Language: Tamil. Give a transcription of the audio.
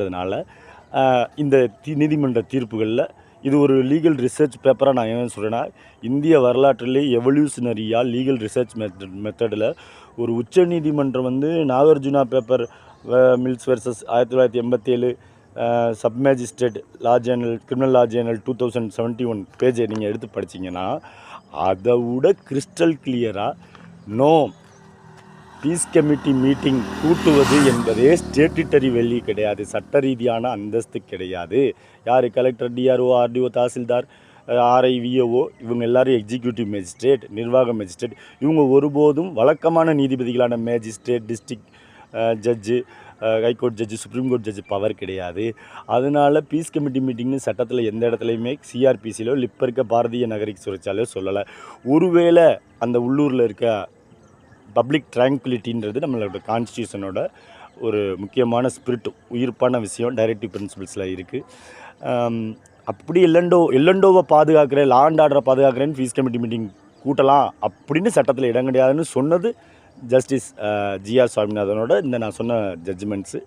அதனால இந்த நீதிமன்ற தீர்ப்புகளில் இது ஒரு லீகல் ரிசர்ச் பேப்பராக நான் என்ன சொல்கிறேன்னா, இந்திய வரலாற்றிலே எவல்யூஷனரியாக லீகல் ரிசர்ச் மெத்தடில் ஒரு உச்ச நீதிமன்றம் வந்து Nagarjuna paper mills versus 1987 sub magistrate லா ஜேர்னல் கிரிமினல் லா ஜேர்னல் 2071 பேஜை நீங்கள் எடுத்து படிச்சிங்கன்னா அதை விட கிறிஸ்டல் கிளியராக நோ பீஸ் கமிட்டி மீட்டிங் கூட்டுவது என்பதே ஸ்டேட்யூட்டரி வேல்யூ கிடையாது, சட்ட ரீதியான அந்தஸ்து கிடையாது. யார் collector, DRO, RDO, tahsildar, RI, VAO இவங்க எல்லாரும் எக்ஸிக்யூட்டிவ் மேஜிஸ்ட்ரேட், நிர்வாக மேஜிஸ்ட்ரேட். இவங்க ஒருபோதும் வழக்கமான நீதிபதிகளான magistrate, district judge, high court judge, supreme court judge power கிடையாது. அதனால பீஸ் கமிட்டி மீட்டிங்னு சட்டத்தில் எந்த இடத்துலையுமே சிஆர்பிசியிலோ இப்போ இருக்க பாரதிய நகரிக் சுரச்சாலையோ சொல்லலை. ஒருவேளை அந்த உள்ளூரில் இருக்க பப்ளிக் ட்ராங்குலிட்டின்றது நம்மளோட கான்ஸ்டியூஷனோட ஒரு முக்கியமான ஸ்பிரிட், உயிர்ப்பான விஷயம், டைரக்டிவ் பிரின்சிபல்ஸில் இருக்குது. அப்படி எல்லண்டோவை பாதுகாக்கிறேன், லா அண்ட் ஆர்டரை பாதுகாக்கிறேன்னு பீஸ் கமிட்டி மீட்டிங் கூட்டலாம் அப்படின்னு சட்டத்தில் இடம் கிடையாதுன்னு சொன்னது ஜஸ்டிஸ் ஜிஆர் சுவாமிநாதனோட இந்த நான் சொன்ன ஜட்ஜ்மெண்ட்ஸு.